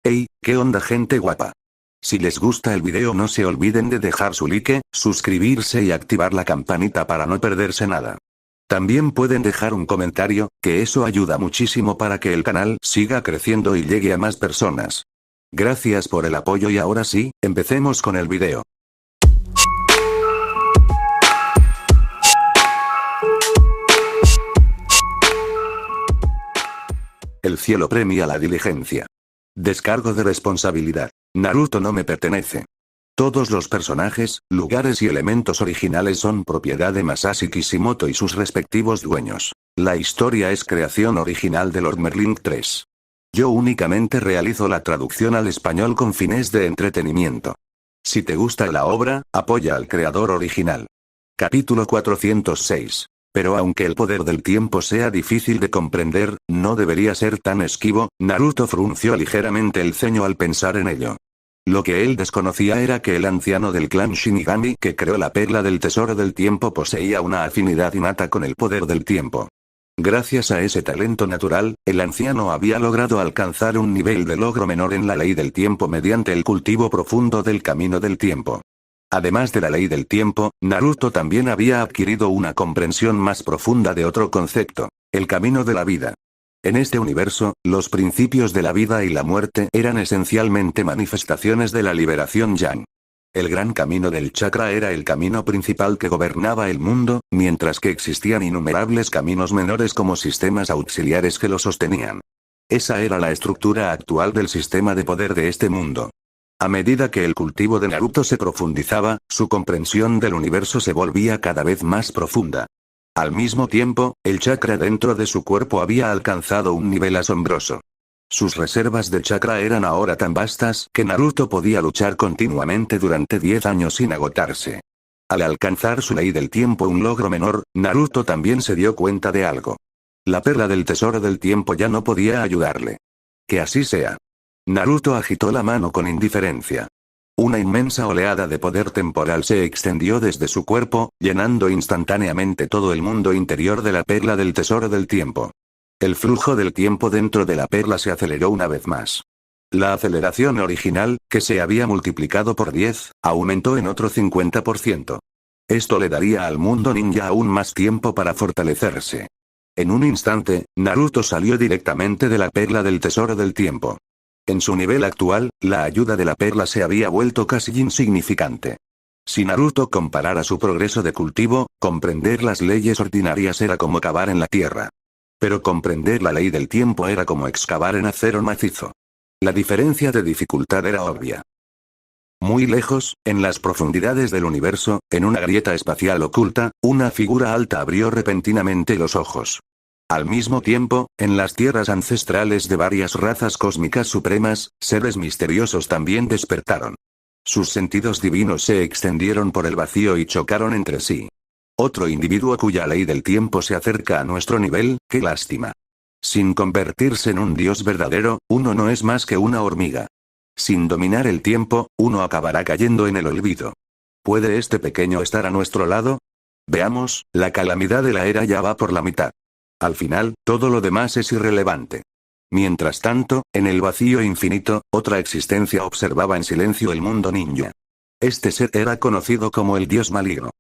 Hey, ¿qué onda gente guapa? Si les gusta el video no se olviden de dejar su like, suscribirse y activar la campanita para no perderse nada. También pueden dejar un comentario, que eso ayuda muchísimo para que el canal siga creciendo y llegue a más personas. Gracias por el apoyo y ahora sí, empecemos con el video. El cielo premia la diligencia. Descargo de responsabilidad. Naruto no me pertenece. Todos los personajes, lugares y elementos originales son propiedad de Masashi Kishimoto y sus respectivos dueños. La historia es creación original de Lord Merlin III. Yo únicamente realizo la traducción al español con fines de entretenimiento. Si te gusta la obra, apoya al creador original. Capítulo 406. Pero aunque el poder del tiempo sea difícil de comprender, no debería ser tan esquivo. Naruto frunció ligeramente el ceño al pensar en ello. Lo que él desconocía era que el anciano del clan Shinigami que creó la perla del tesoro del tiempo poseía una afinidad innata con el poder del tiempo. Gracias a ese talento natural, el anciano había logrado alcanzar un nivel de logro menor en la ley del tiempo mediante el cultivo profundo del camino del tiempo. Además de la ley del tiempo, Naruto también había adquirido una comprensión más profunda de otro concepto, el camino de la vida. En este universo, los principios de la vida y la muerte eran esencialmente manifestaciones de la liberación Yang. El gran camino del chakra era el camino principal que gobernaba el mundo, mientras que existían innumerables caminos menores como sistemas auxiliares que lo sostenían. Esa era la estructura actual del sistema de poder de este mundo. A medida que el cultivo de Naruto se profundizaba, su comprensión del universo se volvía cada vez más profunda. Al mismo tiempo, el chakra dentro de su cuerpo había alcanzado un nivel asombroso. Sus reservas de chakra eran ahora tan vastas que Naruto podía luchar continuamente durante 10 años sin agotarse. Al alcanzar su ley del tiempo un logro menor, Naruto también se dio cuenta de algo. La perla del tesoro del tiempo ya no podía ayudarle. Que así sea. Naruto agitó la mano con indiferencia. Una inmensa oleada de poder temporal se extendió desde su cuerpo, llenando instantáneamente todo el mundo interior de la perla del tesoro del tiempo. El flujo del tiempo dentro de la perla se aceleró una vez más. La aceleración original, que se había multiplicado por 10, aumentó en otro 50%. Esto le daría al mundo ninja aún más tiempo para fortalecerse. En un instante, Naruto salió directamente de la perla del tesoro del tiempo. En su nivel actual, la ayuda de la perla se había vuelto casi insignificante. Si Naruto comparara su progreso de cultivo, comprender las leyes ordinarias era como cavar en la tierra. Pero comprender la ley del tiempo era como excavar en acero macizo. La diferencia de dificultad era obvia. Muy lejos, en las profundidades del universo, en una grieta espacial oculta, una figura alta abrió repentinamente los ojos. Al mismo tiempo, en las tierras ancestrales de varias razas cósmicas supremas, seres misteriosos también despertaron. Sus sentidos divinos se extendieron por el vacío y chocaron entre sí. Otro individuo cuya ley del tiempo se acerca a nuestro nivel, qué lástima. Sin convertirse en un dios verdadero, uno no es más que una hormiga. Sin dominar el tiempo, uno acabará cayendo en el olvido. ¿Puede este pequeño estar a nuestro lado? Veamos, la calamidad de la era ya va por la mitad. Al final, todo lo demás es irrelevante. Mientras tanto, en el vacío infinito, otra existencia observaba en silencio el mundo ninja. Este ser era conocido como el dios maligno.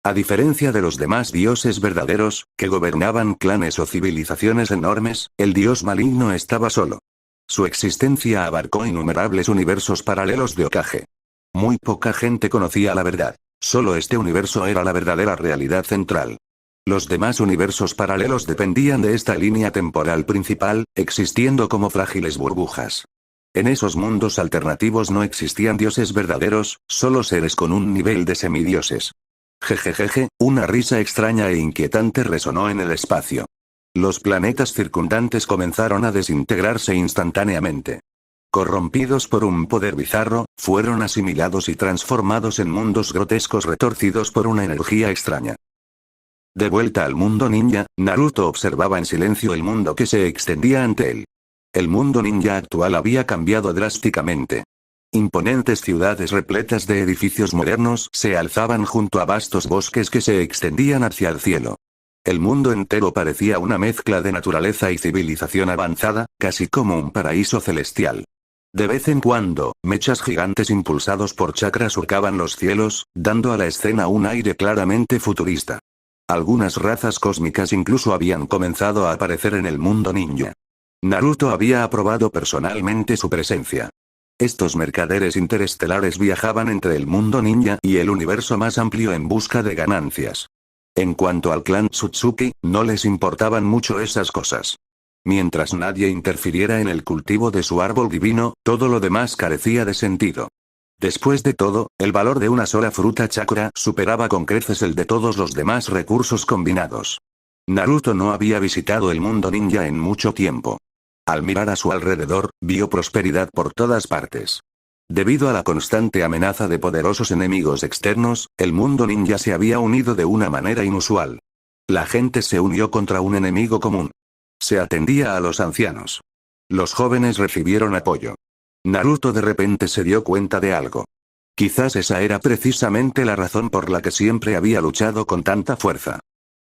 A diferencia de los demás dioses verdaderos, que gobernaban clanes o civilizaciones enormes, el dios maligno estaba solo. Su existencia abarcó innumerables universos paralelos de Hokage. Muy poca gente conocía la verdad. Solo este universo era la verdadera realidad central. Los demás universos paralelos dependían de esta línea temporal principal, existiendo como frágiles burbujas. En esos mundos alternativos no existían dioses verdaderos, solo seres con un nivel de semidioses. Jejejeje, una risa extraña e inquietante resonó en el espacio. Los planetas circundantes comenzaron a desintegrarse instantáneamente. Corrompidos por un poder bizarro, fueron asimilados y transformados en mundos grotescos retorcidos por una energía extraña. De vuelta al mundo ninja, Naruto observaba en silencio el mundo que se extendía ante él. El mundo ninja actual había cambiado drásticamente. Imponentes ciudades repletas de edificios modernos se alzaban junto a vastos bosques que se extendían hacia el cielo. El mundo entero parecía una mezcla de naturaleza y civilización avanzada, casi como un paraíso celestial. De vez en cuando, mechas gigantes impulsados por chakra surcaban los cielos, dando a la escena un aire claramente futurista. Algunas razas cósmicas incluso habían comenzado a aparecer en el mundo ninja. Naruto había aprobado personalmente su presencia. Estos mercaderes interestelares viajaban entre el mundo ninja y el universo más amplio en busca de ganancias. En cuanto al clan Tsutsuki, no les importaban mucho esas cosas. Mientras nadie interfiriera en el cultivo de su árbol divino, todo lo demás carecía de sentido. Después de todo, el valor de una sola fruta chakra superaba con creces el de todos los demás recursos combinados. Naruto no había visitado el mundo ninja en mucho tiempo. Al mirar a su alrededor, vio prosperidad por todas partes. Debido a la constante amenaza de poderosos enemigos externos, el mundo ninja se había unido de una manera inusual. La gente se unió contra un enemigo común. Se atendía a los ancianos. Los jóvenes recibieron apoyo. Naruto de repente se dio cuenta de algo. Quizás esa era precisamente la razón por la que siempre había luchado con tanta fuerza.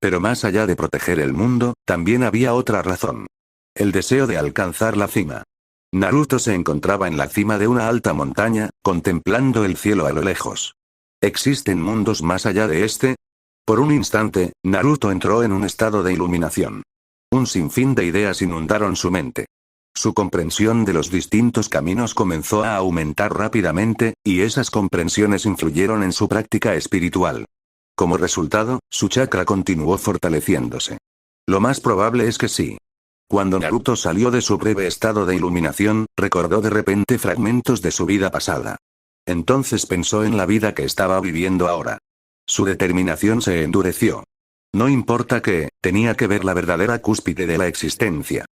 Pero más allá de proteger el mundo, también había otra razón. El deseo de alcanzar la cima. Naruto se encontraba en la cima de una alta montaña, contemplando el cielo a lo lejos. ¿Existen mundos más allá de este? Por un instante, Naruto entró en un estado de iluminación. Un sinfín de ideas inundaron su mente. Su comprensión de los distintos caminos comenzó a aumentar rápidamente, y esas comprensiones influyeron en su práctica espiritual. Como resultado, su chakra continuó fortaleciéndose. Lo más probable es que sí. Cuando Naruto salió de su breve estado de iluminación, recordó de repente fragmentos de su vida pasada. Entonces pensó en la vida que estaba viviendo ahora. Su determinación se endureció. No importa qué, tenía que ver la verdadera cúspide de la existencia.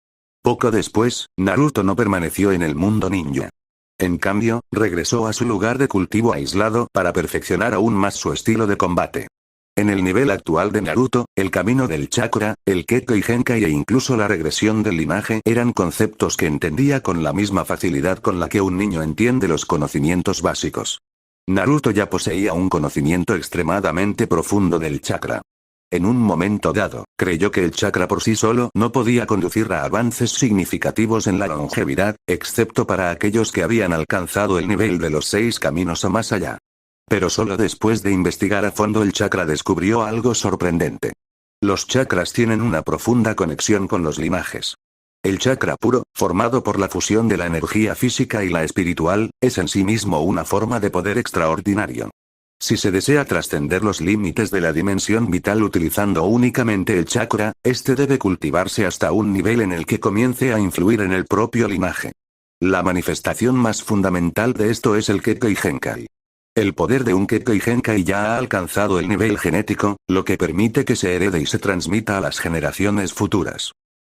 Poco después, Naruto no permaneció en el mundo ninja. En cambio, regresó a su lugar de cultivo aislado para perfeccionar aún más su estilo de combate. En el nivel actual de Naruto, el camino del chakra, el Kekkei Genkai e incluso la regresión del linaje eran conceptos que entendía con la misma facilidad con la que un niño entiende los conocimientos básicos. Naruto ya poseía un conocimiento extremadamente profundo del chakra. En un momento dado, creyó que el chakra por sí solo no podía conducir a avances significativos en la longevidad, excepto para aquellos que habían alcanzado el nivel de los 6 caminos o más allá. Pero solo después de investigar a fondo el chakra descubrió algo sorprendente. Los chakras tienen una profunda conexión con los linajes. El chakra puro, formado por la fusión de la energía física y la espiritual, es en sí mismo una forma de poder extraordinario. Si se desea trascender los límites de la dimensión vital utilizando únicamente el chakra, este debe cultivarse hasta un nivel en el que comience a influir en el propio linaje. La manifestación más fundamental de esto es el Kekkei Genkai. El poder de un Kekkei Genkai ya ha alcanzado el nivel genético, lo que permite que se herede y se transmita a las generaciones futuras.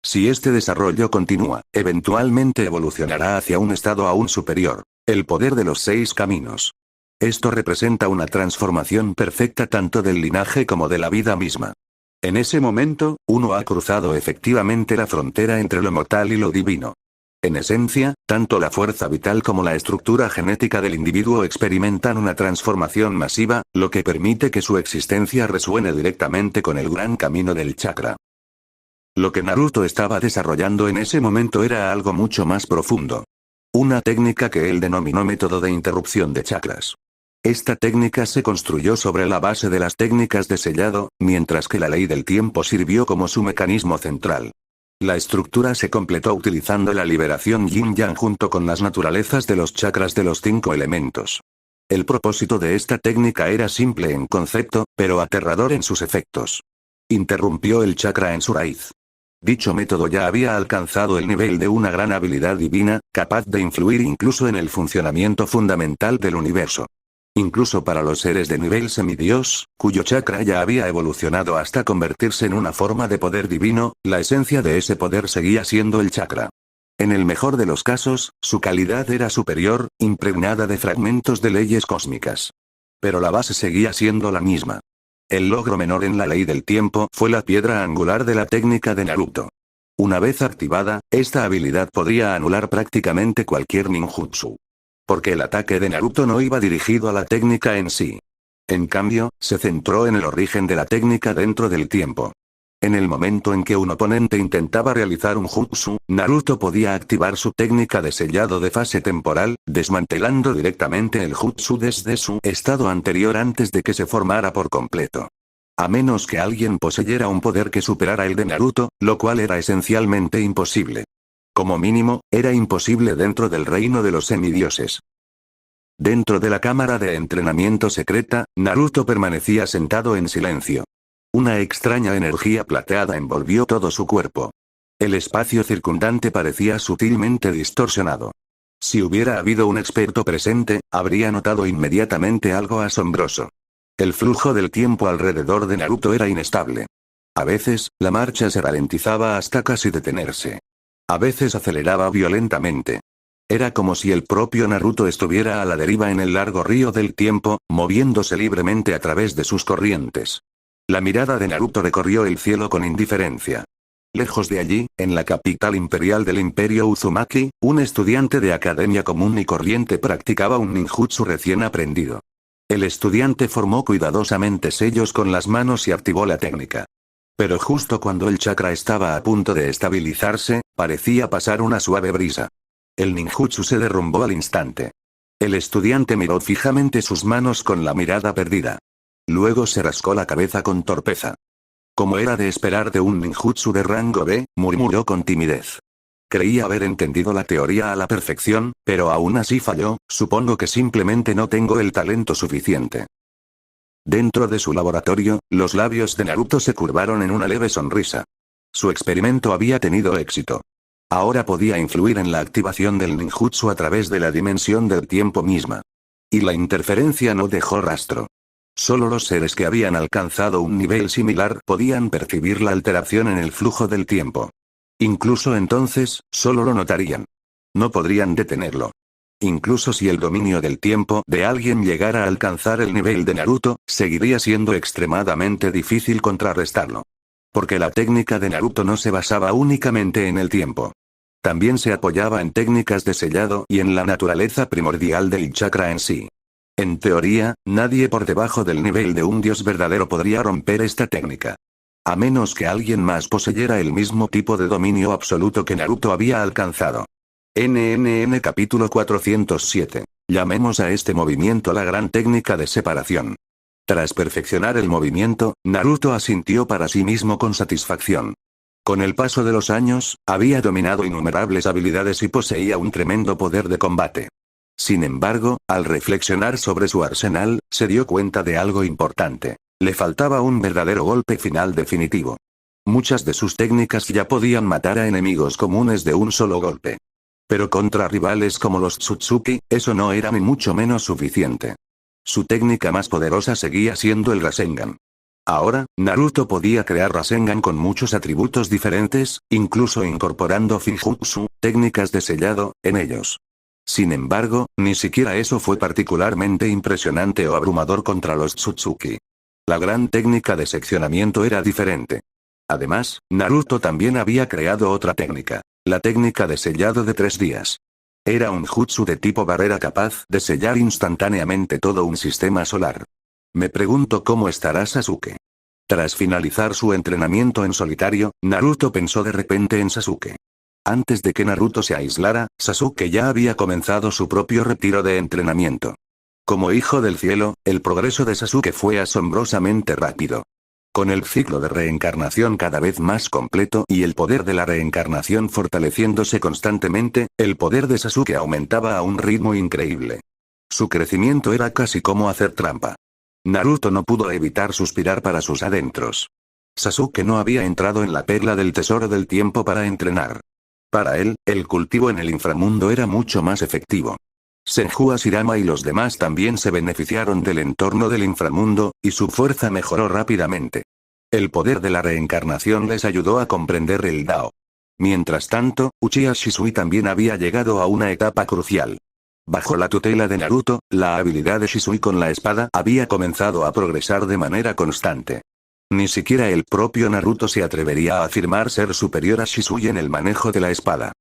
Si este desarrollo continúa, eventualmente evolucionará hacia un estado aún superior, el poder de los 6 caminos. Esto representa una transformación perfecta tanto del linaje como de la vida misma. En ese momento, uno ha cruzado efectivamente la frontera entre lo mortal y lo divino. En esencia, tanto la fuerza vital como la estructura genética del individuo experimentan una transformación masiva, lo que permite que su existencia resuene directamente con el gran camino del chakra. Lo que Naruto estaba desarrollando en ese momento era algo mucho más profundo. Una técnica que él denominó método de interrupción de chakras. Esta técnica se construyó sobre la base de las técnicas de sellado, mientras que la ley del tiempo sirvió como su mecanismo central. La estructura se completó utilizando la liberación yin-yang junto con las naturalezas de los chakras de los 5 elementos. El propósito de esta técnica era simple en concepto, pero aterrador en sus efectos. Interrumpió el chakra en su raíz. Dicho método ya había alcanzado el nivel de una gran habilidad divina, capaz de influir incluso en el funcionamiento fundamental del universo. Incluso para los seres de nivel semidios, cuyo chakra ya había evolucionado hasta convertirse en una forma de poder divino, la esencia de ese poder seguía siendo el chakra. En el mejor de los casos, su calidad era superior, impregnada de fragmentos de leyes cósmicas. Pero la base seguía siendo la misma. El logro menor en la ley del tiempo fue la piedra angular de la técnica de Naruto. Una vez activada, esta habilidad podría anular prácticamente cualquier ninjutsu. Porque el ataque de Naruto no iba dirigido a la técnica en sí. En cambio, se centró en el origen de la técnica dentro del tiempo. En el momento en que un oponente intentaba realizar un jutsu, Naruto podía activar su técnica de sellado de fase temporal, desmantelando directamente el jutsu desde su estado anterior antes de que se formara por completo. A menos que alguien poseyera un poder que superara el de Naruto, lo cual era esencialmente imposible. Como mínimo, era imposible dentro del reino de los semidioses. Dentro de la cámara de entrenamiento secreta, Naruto permanecía sentado en silencio. Una extraña energía plateada envolvió todo su cuerpo. El espacio circundante parecía sutilmente distorsionado. Si hubiera habido un experto presente, habría notado inmediatamente algo asombroso. El flujo del tiempo alrededor de Naruto era inestable. A veces, la marcha se ralentizaba hasta casi detenerse. A veces aceleraba violentamente. Era como si el propio Naruto estuviera a la deriva en el largo río del tiempo, moviéndose libremente a través de sus corrientes. La mirada de Naruto recorrió el cielo con indiferencia. Lejos de allí, en la capital imperial del Imperio Uzumaki, un estudiante de academia común y corriente practicaba un ninjutsu recién aprendido. El estudiante formó cuidadosamente sellos con las manos y activó la técnica. Pero justo cuando el chakra estaba a punto de estabilizarse, parecía pasar una suave brisa. El ninjutsu se derrumbó al instante. El estudiante miró fijamente sus manos con la mirada perdida. Luego se rascó la cabeza con torpeza. Como era de esperar de un ninjutsu de rango B, murmuró con timidez. Creía haber entendido la teoría a la perfección, pero aún así falló, supongo que simplemente no tengo el talento suficiente. Dentro de su laboratorio, los labios de Naruto se curvaron en una leve sonrisa. Su experimento había tenido éxito. Ahora podía influir en la activación del ninjutsu a través de la dimensión del tiempo misma. Y la interferencia no dejó rastro. Solo los seres que habían alcanzado un nivel similar podían percibir la alteración en el flujo del tiempo. Incluso entonces, solo lo notarían. No podrían detenerlo. Incluso si el dominio del tiempo de alguien llegara a alcanzar el nivel de Naruto, seguiría siendo extremadamente difícil contrarrestarlo. Porque la técnica de Naruto no se basaba únicamente en el tiempo. También se apoyaba en técnicas de sellado y en la naturaleza primordial del chakra en sí. En teoría, nadie por debajo del nivel de un dios verdadero podría romper esta técnica. A menos que alguien más poseyera el mismo tipo de dominio absoluto que Naruto había alcanzado. NNN capítulo 407. Llamemos a este movimiento la gran técnica de separación. Tras perfeccionar el movimiento, Naruto asintió para sí mismo con satisfacción. Con el paso de los años, había dominado innumerables habilidades y poseía un tremendo poder de combate. Sin embargo, al reflexionar sobre su arsenal, se dio cuenta de algo importante. Le faltaba un verdadero golpe final definitivo. Muchas de sus técnicas ya podían matar a enemigos comunes de un solo golpe. Pero contra rivales como los Tsutsuki, eso no era ni mucho menos suficiente. Su técnica más poderosa seguía siendo el Rasengan. Ahora, Naruto podía crear Rasengan con muchos atributos diferentes, incluso incorporando Finjutsu, técnicas de sellado, en ellos. Sin embargo, ni siquiera eso fue particularmente impresionante o abrumador contra los Tsutsuki. La gran técnica de seccionamiento era diferente. Además, Naruto también había creado otra técnica, la técnica de sellado de 3 días. Era un jutsu de tipo barrera capaz de sellar instantáneamente todo un sistema solar. Me pregunto cómo estará Sasuke. Tras finalizar su entrenamiento en solitario, Naruto pensó de repente en Sasuke. Antes de que Naruto se aislara, Sasuke ya había comenzado su propio retiro de entrenamiento. Como hijo del cielo, el progreso de Sasuke fue asombrosamente rápido. Con el ciclo de reencarnación cada vez más completo y el poder de la reencarnación fortaleciéndose constantemente, el poder de Sasuke aumentaba a un ritmo increíble. Su crecimiento era casi como hacer trampa. Naruto no pudo evitar suspirar para sus adentros. Sasuke no había entrado en la perla del tesoro del tiempo para entrenar. Para él, el cultivo en el inframundo era mucho más efectivo. Senju Hashirama y los demás también se beneficiaron del entorno del inframundo, y su fuerza mejoró rápidamente. El poder de la reencarnación les ayudó a comprender el Dao. Mientras tanto, Uchiha Shisui también había llegado a una etapa crucial. Bajo la tutela de Naruto, la habilidad de Shisui con la espada había comenzado a progresar de manera constante. Ni siquiera el propio Naruto se atrevería a afirmar ser superior a Shisui en el manejo de la espada.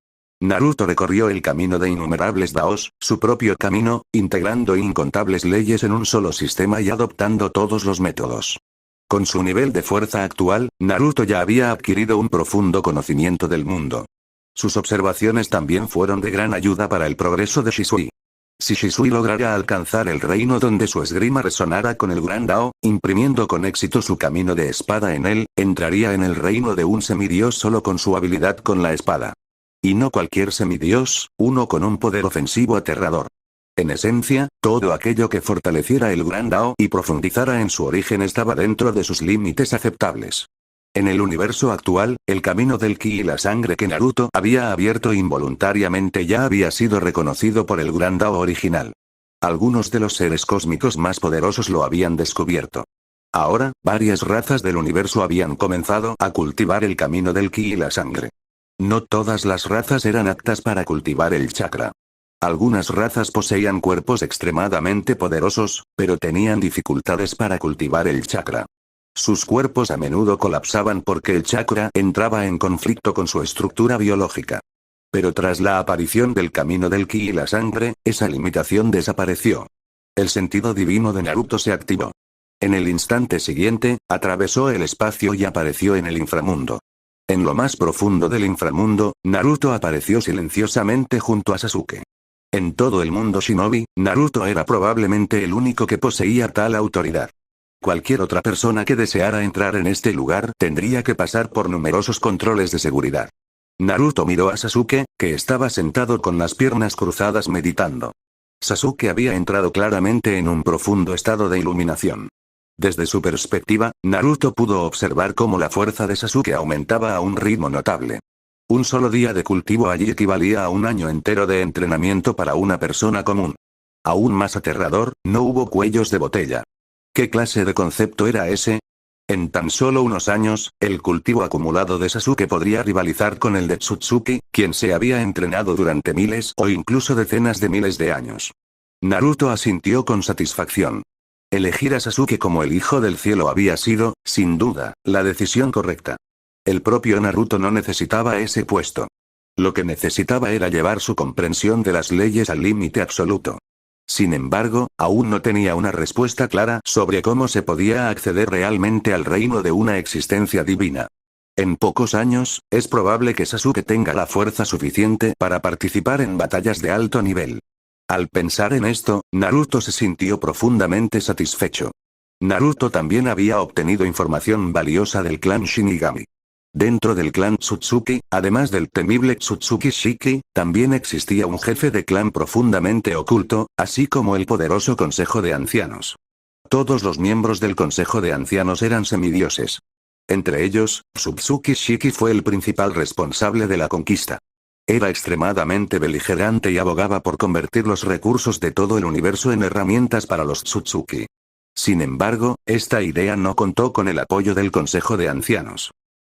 Naruto recorrió el camino de innumerables daos, su propio camino, integrando incontables leyes en un solo sistema y adoptando todos los métodos. Con su nivel de fuerza actual, Naruto ya había adquirido un profundo conocimiento del mundo. Sus observaciones también fueron de gran ayuda para el progreso de Shisui. Si Shisui lograra alcanzar el reino donde su esgrima resonara con el Gran Dao, imprimiendo con éxito su camino de espada en él, entraría en el reino de un semidios solo con su habilidad con la espada. Y no cualquier semidios, uno con un poder ofensivo aterrador. En esencia, todo aquello que fortaleciera el Gran Dao y profundizara en su origen estaba dentro de sus límites aceptables. En el universo actual, el camino del ki y la sangre que Naruto había abierto involuntariamente ya había sido reconocido por el Gran Dao original. Algunos de los seres cósmicos más poderosos lo habían descubierto. Ahora, varias razas del universo habían comenzado a cultivar el camino del ki y la sangre. No todas las razas eran aptas para cultivar el chakra. Algunas razas poseían cuerpos extremadamente poderosos, pero tenían dificultades para cultivar el chakra. Sus cuerpos a menudo colapsaban porque el chakra entraba en conflicto con su estructura biológica. Pero tras la aparición del camino del ki y la sangre, esa limitación desapareció. El sentido divino de Naruto se activó. En el instante siguiente, atravesó el espacio y apareció en el inframundo. En lo más profundo del inframundo, Naruto apareció silenciosamente junto a Sasuke. En todo el mundo shinobi, Naruto era probablemente el único que poseía tal autoridad. Cualquier otra persona que deseara entrar en este lugar tendría que pasar por numerosos controles de seguridad. Naruto miró a Sasuke, que estaba sentado con las piernas cruzadas meditando. Sasuke había entrado claramente en un profundo estado de iluminación. Desde su perspectiva, Naruto pudo observar cómo la fuerza de Sasuke aumentaba a un ritmo notable. Un solo día de cultivo allí equivalía a un año entero de entrenamiento para una persona común. Aún más aterrador, no hubo cuellos de botella. ¿Qué clase de concepto era ese? En tan solo unos años, el cultivo acumulado de Sasuke podría rivalizar con el de Tsutsuki, quien se había entrenado durante miles o incluso decenas de miles de años. Naruto asintió con satisfacción. Elegir a Sasuke como el hijo del cielo había sido, sin duda, la decisión correcta. El propio Naruto no necesitaba ese puesto. Lo que necesitaba era llevar su comprensión de las leyes al límite absoluto. Sin embargo, aún no tenía una respuesta clara sobre cómo se podía acceder realmente al reino de una existencia divina. En pocos años, es probable que Sasuke tenga la fuerza suficiente para participar en batallas de alto nivel. Al pensar en esto, Naruto se sintió profundamente satisfecho. Naruto también había obtenido información valiosa del clan Shinigami. Dentro del clan Tsutsuki, además del temible Tsutsuki Shiki, también existía un jefe de clan profundamente oculto, así como el poderoso Consejo de Ancianos. Todos los miembros del Consejo de Ancianos eran semidioses. Entre ellos, Tsutsuki Shiki fue el principal responsable de la conquista. Era extremadamente beligerante y abogaba por convertir los recursos de todo el universo en herramientas para los Tsutsuki. Sin embargo, esta idea no contó con el apoyo del Consejo de Ancianos.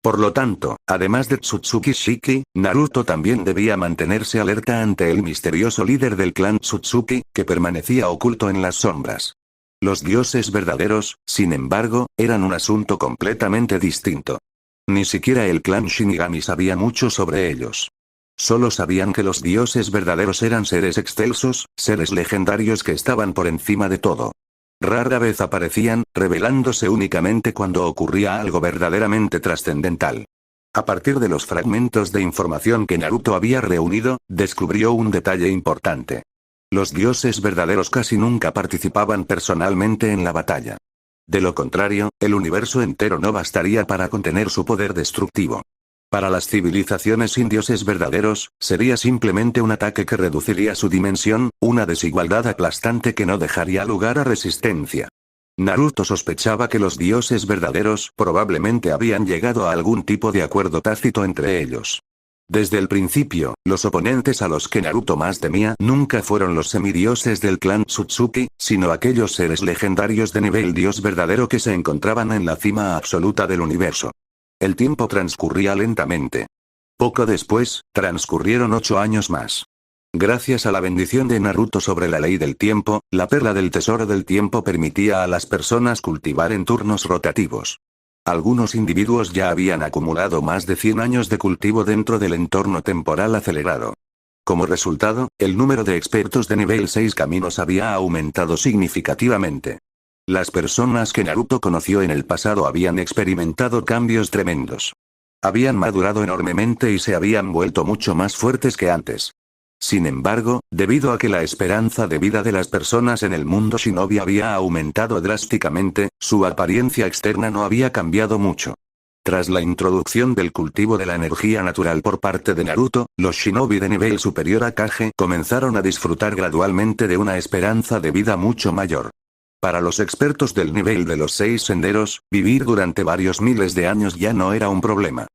Por lo tanto, además de Tsutsuki Shiki, Naruto también debía mantenerse alerta ante el misterioso líder del clan Tsutsuki, que permanecía oculto en las sombras. Los dioses verdaderos, sin embargo, eran un asunto completamente distinto. Ni siquiera el clan Shinigami sabía mucho sobre ellos. Solo sabían que los dioses verdaderos eran seres excelsos, seres legendarios que estaban por encima de todo. Rara vez aparecían, revelándose únicamente cuando ocurría algo verdaderamente trascendental. A partir de los fragmentos de información que Naruto había reunido, descubrió un detalle importante. Los dioses verdaderos casi nunca participaban personalmente en la batalla. De lo contrario, el universo entero no bastaría para contener su poder destructivo. Para las civilizaciones sin dioses verdaderos, sería simplemente un ataque que reduciría su dimensión, una desigualdad aplastante que no dejaría lugar a resistencia. Naruto sospechaba que los dioses verdaderos probablemente habían llegado a algún tipo de acuerdo tácito entre ellos. Desde el principio, los oponentes a los que Naruto más temía nunca fueron los semidioses del clan Tsutsuki, sino aquellos seres legendarios de nivel dios verdadero que se encontraban en la cima absoluta del universo. El tiempo transcurría lentamente. Poco después, transcurrieron 8 años más. Gracias a la bendición de Naruto sobre la ley del tiempo, la perla del tesoro del tiempo permitía a las personas cultivar en turnos rotativos. Algunos individuos ya habían acumulado más de 100 años de cultivo dentro del entorno temporal acelerado. Como resultado, el número de expertos de nivel 6 caminos había aumentado significativamente. Las personas que Naruto conoció en el pasado habían experimentado cambios tremendos. Habían madurado enormemente y se habían vuelto mucho más fuertes que antes. Sin embargo, debido a que la esperanza de vida de las personas en el mundo shinobi había aumentado drásticamente, su apariencia externa no había cambiado mucho. Tras la introducción del cultivo de la energía natural por parte de Naruto, los shinobi de nivel superior a Kage comenzaron a disfrutar gradualmente de una esperanza de vida mucho mayor. Para los expertos del nivel de los 6 senderos, vivir durante varios miles de años ya no era un problema.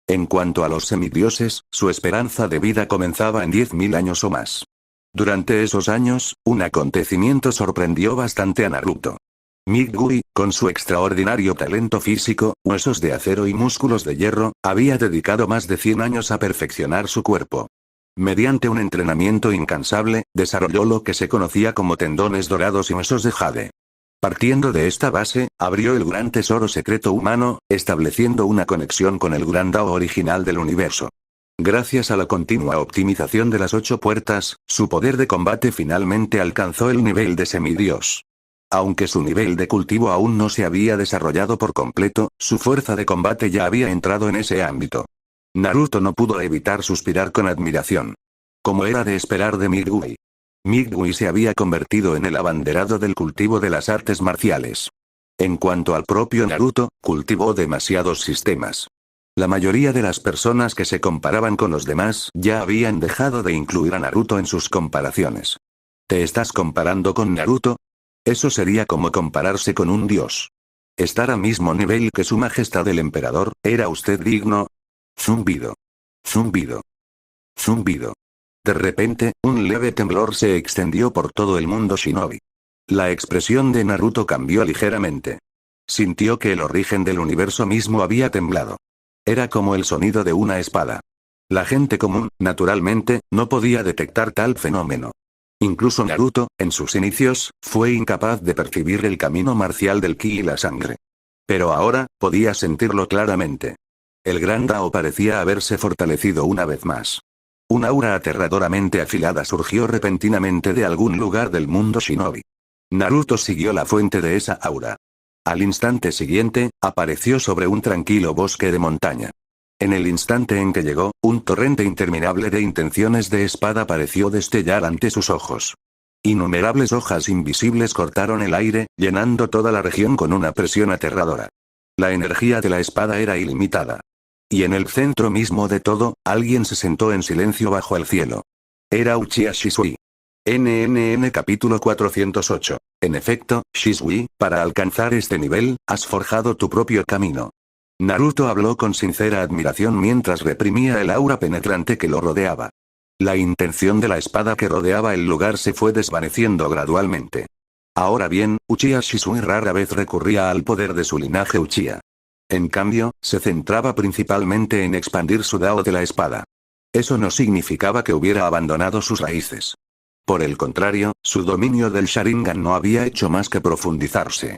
En cuanto a los semidioses, su esperanza de vida comenzaba en 10.000 años o más. Durante esos años, un acontecimiento sorprendió bastante a Naruto. Midgui, con su extraordinario talento físico, huesos de acero y músculos de hierro, había dedicado más de 100 años a perfeccionar su cuerpo. Mediante un entrenamiento incansable, desarrolló lo que se conocía como tendones dorados y huesos de jade. Partiendo de esta base, abrió el gran tesoro secreto humano, estableciendo una conexión con el gran Dao original del universo. Gracias a la continua optimización de las 8 puertas, su poder de combate finalmente alcanzó el nivel de semidios. Aunque su nivel de cultivo aún no se había desarrollado por completo, su fuerza de combate ya había entrado en ese ámbito. Naruto no pudo evitar suspirar con admiración. Como era de esperar de Midgui. Midgui se había convertido en el abanderado del cultivo de las artes marciales. En cuanto al propio Naruto, cultivó demasiados sistemas. La mayoría de las personas que se comparaban con los demás ya habían dejado de incluir a Naruto en sus comparaciones. ¿Te estás comparando con Naruto? Eso sería como compararse con un dios. Estar al mismo nivel que su majestad el emperador, ¿era usted digno? Zumbido. Zumbido. Zumbido. De repente, un leve temblor se extendió por todo el mundo shinobi. La expresión de Naruto cambió ligeramente. Sintió que el origen del universo mismo había temblado. Era como el sonido de una espada. La gente común, naturalmente, no podía detectar tal fenómeno. Incluso Naruto, en sus inicios, fue incapaz de percibir el camino marcial del ki y la sangre. Pero ahora, podía sentirlo claramente. El gran Dao parecía haberse fortalecido una vez más. Un aura aterradoramente afilada surgió repentinamente de algún lugar del mundo shinobi. Naruto siguió la fuente de esa aura. Al instante siguiente, apareció sobre un tranquilo bosque de montaña. En el instante en que llegó, un torrente interminable de intenciones de espada pareció destellar ante sus ojos. Innumerables hojas invisibles cortaron el aire, llenando toda la región con una presión aterradora. La energía de la espada era ilimitada. Y en el centro mismo de todo, alguien se sentó en silencio bajo el cielo. Era Uchiha Shisui. NNN capítulo 408. En efecto, Shisui, para alcanzar este nivel, has forjado tu propio camino. Naruto habló con sincera admiración mientras reprimía el aura penetrante que lo rodeaba. La intención de la espada que rodeaba el lugar se fue desvaneciendo gradualmente. Ahora bien, Uchiha Shisui rara vez recurría al poder de su linaje Uchiha. En cambio, se centraba principalmente en expandir su Dao de la espada. Eso no significaba que hubiera abandonado sus raíces. Por el contrario, su dominio del Sharingan no había hecho más que profundizarse.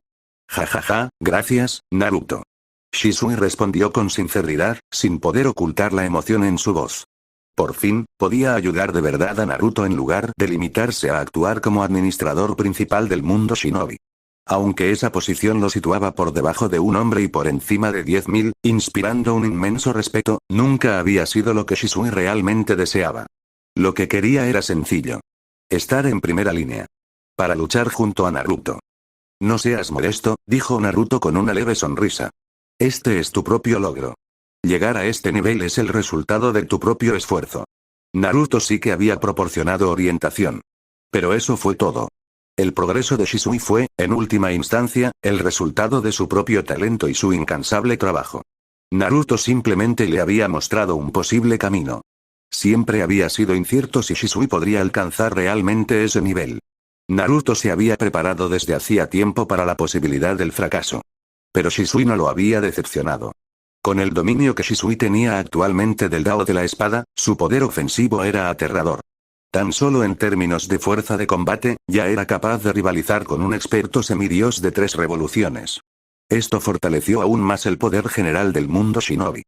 Jajaja, gracias, Naruto. Shisui respondió con sinceridad, sin poder ocultar la emoción en su voz. Por fin, podía ayudar de verdad a Naruto en lugar de limitarse a actuar como administrador principal del mundo shinobi. Aunque esa posición lo situaba por debajo de un hombre y por encima de 10.000, inspirando un inmenso respeto, nunca había sido lo que Shisui realmente deseaba. Lo que quería era sencillo. Estar en primera línea. Para luchar junto a Naruto. No seas modesto, dijo Naruto con una leve sonrisa. Este es tu propio logro. Llegar a este nivel es el resultado de tu propio esfuerzo. Naruto sí que había proporcionado orientación. Pero eso fue todo. El progreso de Shisui fue, en última instancia, el resultado de su propio talento y su incansable trabajo. Naruto simplemente le había mostrado un posible camino. Siempre había sido incierto si Shisui podría alcanzar realmente ese nivel. Naruto se había preparado desde hacía tiempo para la posibilidad del fracaso. Pero Shisui no lo había decepcionado. Con el dominio que Shisui tenía actualmente del Dao de la espada, su poder ofensivo era aterrador. Tan solo en términos de fuerza de combate, ya era capaz de rivalizar con un experto semidios de 3 revoluciones. Esto fortaleció aún más el poder general del mundo shinobi.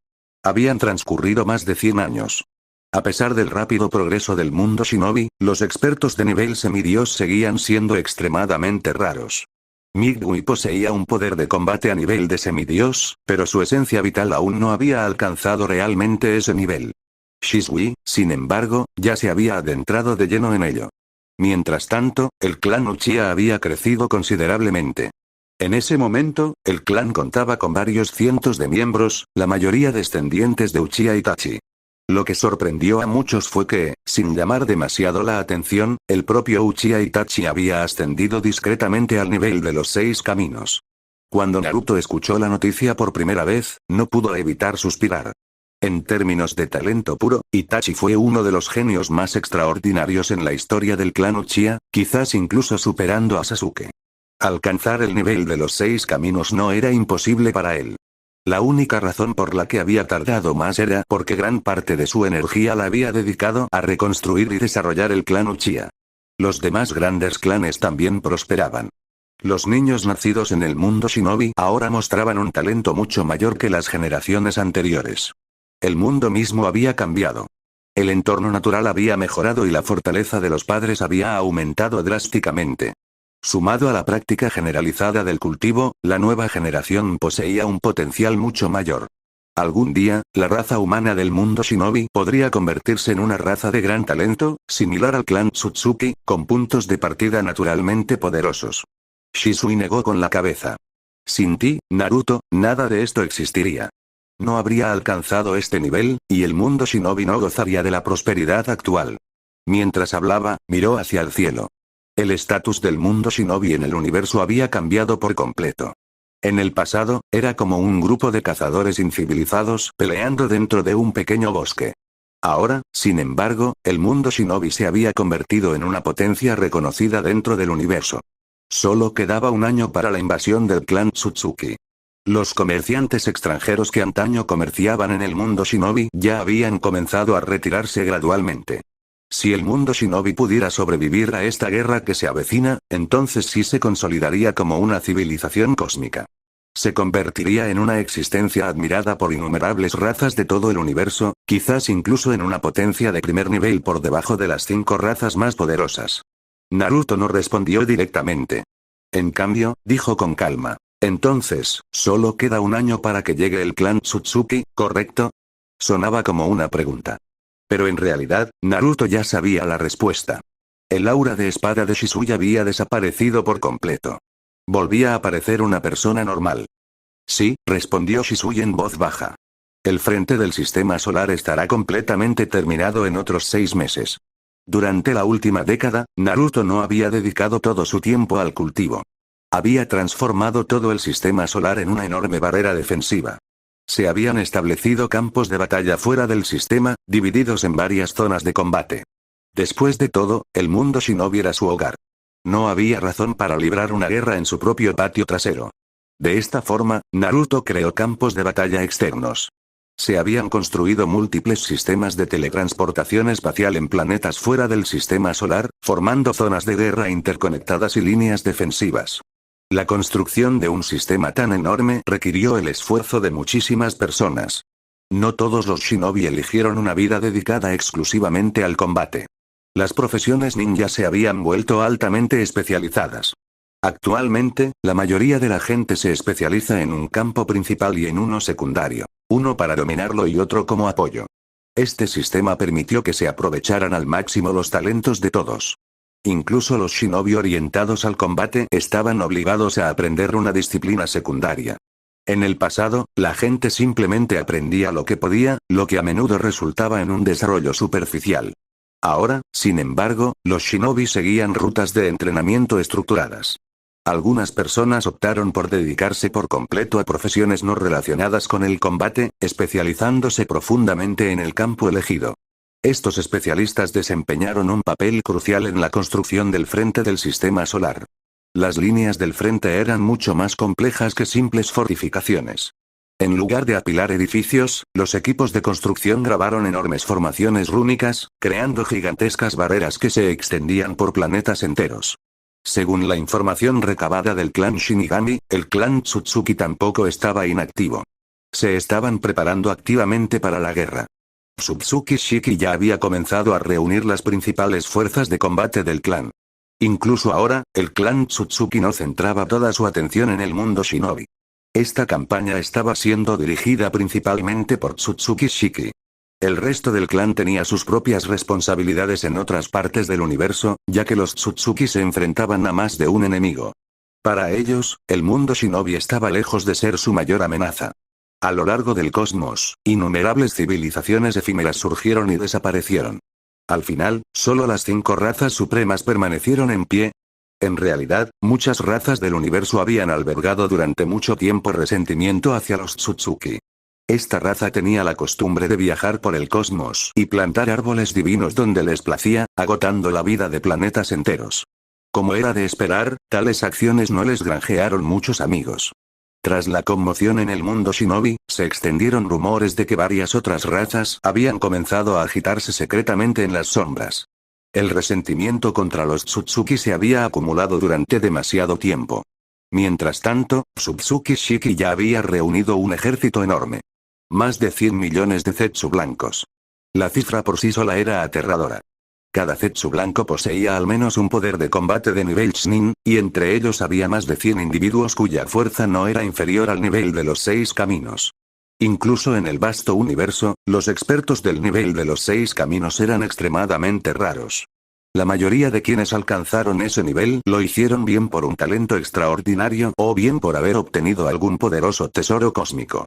Habían transcurrido más de 100 años. A pesar del rápido progreso del mundo shinobi, los expertos de nivel semidios seguían siendo extremadamente raros. Migui poseía un poder de combate a nivel de semidios, pero su esencia vital aún no había alcanzado realmente ese nivel. Shisui, sin embargo, ya se había adentrado de lleno en ello. Mientras tanto, el clan Uchiha había crecido considerablemente. En ese momento, el clan contaba con varios cientos de miembros, la mayoría descendientes de Uchiha Itachi. Lo que sorprendió a muchos fue que, sin llamar demasiado la atención, el propio Uchiha Itachi había ascendido discretamente al nivel de los 6 caminos. Cuando Naruto escuchó la noticia por primera vez, no pudo evitar suspirar. En términos de talento puro, Itachi fue uno de los genios más extraordinarios en la historia del clan Uchiha, quizás incluso superando a Sasuke. Alcanzar el nivel de los 6 caminos no era imposible para él. La única razón por la que había tardado más era porque gran parte de su energía la había dedicado a reconstruir y desarrollar el clan Uchiha. Los demás grandes clanes también prosperaban. Los niños nacidos en el mundo shinobi ahora mostraban un talento mucho mayor que las generaciones anteriores. El mundo mismo había cambiado. El entorno natural había mejorado y la fortaleza de los padres había aumentado drásticamente. Sumado a la práctica generalizada del cultivo, la nueva generación poseía un potencial mucho mayor. Algún día, la raza humana del mundo shinobi podría convertirse en una raza de gran talento, similar al clan Tsutsuki, con puntos de partida naturalmente poderosos. Shisui negó con la cabeza. Sin ti, Naruto, nada de esto existiría. No habría alcanzado este nivel, y el mundo shinobi no gozaría de la prosperidad actual. Mientras hablaba, miró hacia el cielo. El estatus del mundo shinobi en el universo había cambiado por completo. En el pasado, era como un grupo de cazadores incivilizados peleando dentro de un pequeño bosque. Ahora, sin embargo, el mundo shinobi se había convertido en una potencia reconocida dentro del universo. Solo quedaba un año para la invasión del clan Tsutsuki. Los comerciantes extranjeros que antaño comerciaban en el mundo shinobi ya habían comenzado a retirarse gradualmente. Si el mundo shinobi pudiera sobrevivir a esta guerra que se avecina, entonces sí se consolidaría como una civilización cósmica. Se convertiría en una existencia admirada por innumerables razas de todo el universo, quizás incluso en una potencia de primer nivel por debajo de las 5 razas más poderosas. Naruto no respondió directamente. En cambio, dijo con calma. Entonces, solo queda un año para que llegue el clan Tsutsuki, ¿correcto? Sonaba como una pregunta. Pero en realidad, Naruto ya sabía la respuesta. El aura de espada de Shisui había desaparecido por completo. Volvía a aparecer una persona normal. Sí, respondió Shisui en voz baja. El frente del sistema solar estará completamente terminado en otros 6 meses. Durante la última década, Naruto no había dedicado todo su tiempo al cultivo. Había transformado todo el sistema solar en una enorme barrera defensiva. Se habían establecido campos de batalla fuera del sistema, divididos en varias zonas de combate. Después de todo, el mundo shinobi era su hogar. No había razón para librar una guerra en su propio patio trasero. De esta forma, Naruto creó campos de batalla externos. Se habían construido múltiples sistemas de teletransportación espacial en planetas fuera del sistema solar, formando zonas de guerra interconectadas y líneas defensivas. La construcción de un sistema tan enorme requirió el esfuerzo de muchísimas personas. No todos los shinobi eligieron una vida dedicada exclusivamente al combate. Las profesiones ninja se habían vuelto altamente especializadas. Actualmente, la mayoría de la gente se especializa en un campo principal y en uno secundario, uno para dominarlo y otro como apoyo. Este sistema permitió que se aprovecharan al máximo los talentos de todos. Incluso los shinobi orientados al combate estaban obligados a aprender una disciplina secundaria. En el pasado, la gente simplemente aprendía lo que podía, lo que a menudo resultaba en un desarrollo superficial. Ahora, sin embargo, los shinobi seguían rutas de entrenamiento estructuradas. Algunas personas optaron por dedicarse por completo a profesiones no relacionadas con el combate, especializándose profundamente en el campo elegido. Estos especialistas desempeñaron un papel crucial en la construcción del frente del sistema solar. Las líneas del frente eran mucho más complejas que simples fortificaciones. En lugar de apilar edificios, los equipos de construcción grabaron enormes formaciones rúnicas, creando gigantescas barreras que se extendían por planetas enteros. Según la información recabada del clan Shinigami, el clan Tsutsuki tampoco estaba inactivo. Se estaban preparando activamente para la guerra. Tsutsuki Shiki ya había comenzado a reunir las principales fuerzas de combate del clan. Incluso ahora, el clan Tsutsuki no centraba toda su atención en el mundo shinobi. Esta campaña estaba siendo dirigida principalmente por Tsutsuki Shiki. El resto del clan tenía sus propias responsabilidades en otras partes del universo, ya que los Tsutsuki se enfrentaban a más de un enemigo. Para ellos, el mundo shinobi estaba lejos de ser su mayor amenaza. A lo largo del cosmos, innumerables civilizaciones efímeras surgieron y desaparecieron. Al final, solo las 5 razas supremas permanecieron en pie. En realidad, muchas razas del universo habían albergado durante mucho tiempo resentimiento hacia los Tsutsuki. Esta raza tenía la costumbre de viajar por el cosmos y plantar árboles divinos donde les placía, agotando la vida de planetas enteros. Como era de esperar, tales acciones no les granjearon muchos amigos. Tras la conmoción en el mundo shinobi, se extendieron rumores de que varias otras razas habían comenzado a agitarse secretamente en las sombras. El resentimiento contra los Tsutsuki se había acumulado durante demasiado tiempo. Mientras tanto, Tsutsuki Shiki ya había reunido un ejército enorme. Más de 100 millones de Zetsu blancos. La cifra por sí sola era aterradora. Cada Zetsu blanco poseía al menos un poder de combate de nivel Chunin, y entre ellos había más de 100 individuos cuya fuerza no era inferior al nivel de los 6 caminos. Incluso en el vasto universo, los expertos del nivel de los 6 caminos eran extremadamente raros. La mayoría de quienes alcanzaron ese nivel lo hicieron bien por un talento extraordinario o bien por haber obtenido algún poderoso tesoro cósmico.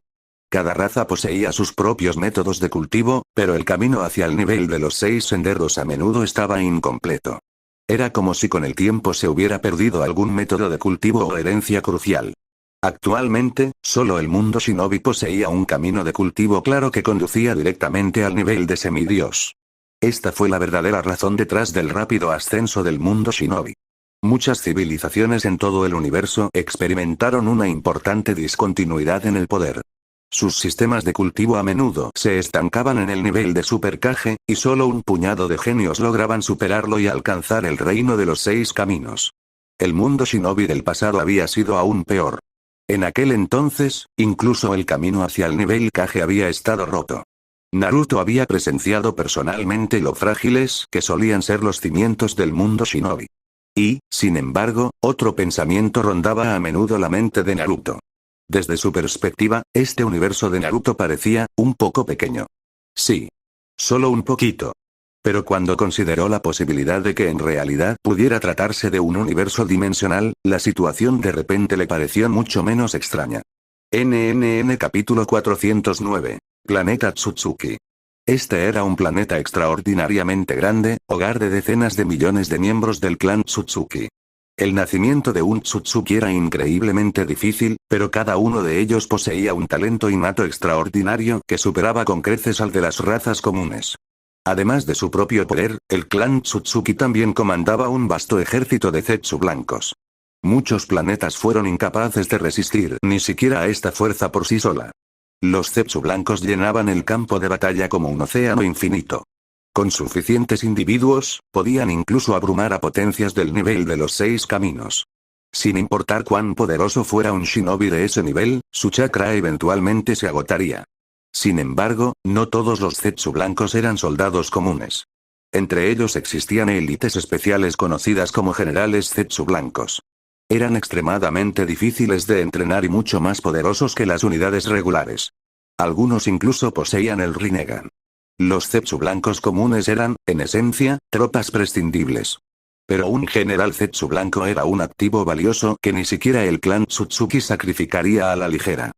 Cada raza poseía sus propios métodos de cultivo, pero el camino hacia el nivel de los 6 senderos a menudo estaba incompleto. Era como si con el tiempo se hubiera perdido algún método de cultivo o herencia crucial. Actualmente, solo el mundo shinobi poseía un camino de cultivo claro que conducía directamente al nivel de semidios. Esta fue la verdadera razón detrás del rápido ascenso del mundo shinobi. Muchas civilizaciones en todo el universo experimentaron una importante discontinuidad en el poder. Sus sistemas de cultivo a menudo se estancaban en el nivel de Super Kage, y solo un puñado de genios lograban superarlo y alcanzar el reino de los 6 caminos. El mundo shinobi del pasado había sido aún peor. En aquel entonces, incluso el camino hacia el nivel Kage había estado roto. Naruto había presenciado personalmente lo frágiles que solían ser los cimientos del mundo shinobi. Y, sin embargo, otro pensamiento rondaba a menudo la mente de Naruto. Desde su perspectiva, este universo de Naruto parecía un poco pequeño. Sí. Solo un poquito. Pero cuando consideró la posibilidad de que en realidad pudiera tratarse de un universo dimensional, la situación de repente le pareció mucho menos extraña. NNN capítulo 409. Planeta Tsutsuki. Este era un planeta extraordinariamente grande, hogar de decenas de millones de miembros del clan Tsutsuki. El nacimiento de un Tsutsuki era increíblemente difícil, pero cada uno de ellos poseía un talento innato extraordinario que superaba con creces al de las razas comunes. Además de su propio poder, el clan Tsutsuki también comandaba un vasto ejército de Zetsu blancos. Muchos planetas fueron incapaces de resistir ni siquiera a esta fuerza por sí sola. Los Zetsu blancos llenaban el campo de batalla como un océano infinito. Con suficientes individuos, podían incluso abrumar a potencias del nivel de los 6 caminos. Sin importar cuán poderoso fuera un shinobi de ese nivel, su chakra eventualmente se agotaría. Sin embargo, no todos los Zetsu blancos eran soldados comunes. Entre ellos existían élites especiales conocidas como generales Zetsu blancos. Eran extremadamente difíciles de entrenar y mucho más poderosos que las unidades regulares. Algunos incluso poseían el Rinnegan. Los Zetsu blancos comunes eran, en esencia, tropas prescindibles. Pero un general Zetsu blanco era un activo valioso que ni siquiera el clan Tsutsuki sacrificaría a la ligera.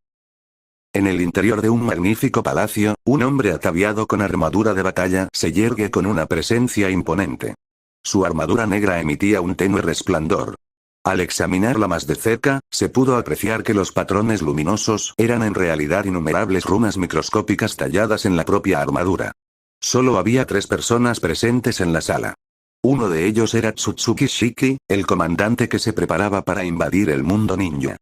En el interior de un magnífico palacio, un hombre ataviado con armadura de batalla se yergue con una presencia imponente. Su armadura negra emitía un tenue resplandor. Al examinarla más de cerca, se pudo apreciar que los patrones luminosos eran en realidad innumerables runas microscópicas talladas en la propia armadura. Solo había 3 personas presentes en la sala. Uno de ellos era Tsutsuki Shiki, el comandante que se preparaba para invadir el mundo ninja.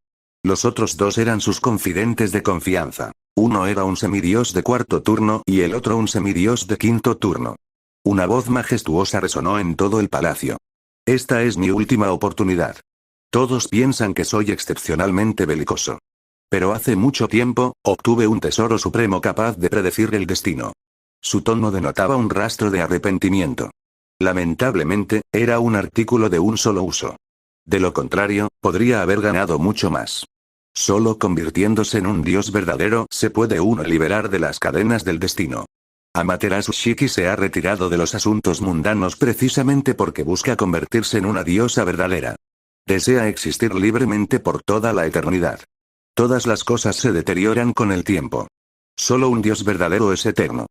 Los otros 2 eran sus confidentes de confianza. Uno era un semidios de 4º turno y el otro un semidios de 5º turno. Una voz majestuosa resonó en todo el palacio. Esta es mi última oportunidad. Todos piensan que soy excepcionalmente belicoso. Pero hace mucho tiempo, obtuve un tesoro supremo capaz de predecir el destino. Su tono denotaba un rastro de arrepentimiento. Lamentablemente, era un artículo de un solo uso. De lo contrario, podría haber ganado mucho más. Solo convirtiéndose en un dios verdadero se puede uno liberar de las cadenas del destino. Amaterasu Shiki se ha retirado de los asuntos mundanos precisamente porque busca convertirse en una diosa verdadera. Desea existir libremente por toda la eternidad. Todas las cosas se deterioran con el tiempo. Solo un dios verdadero es eterno.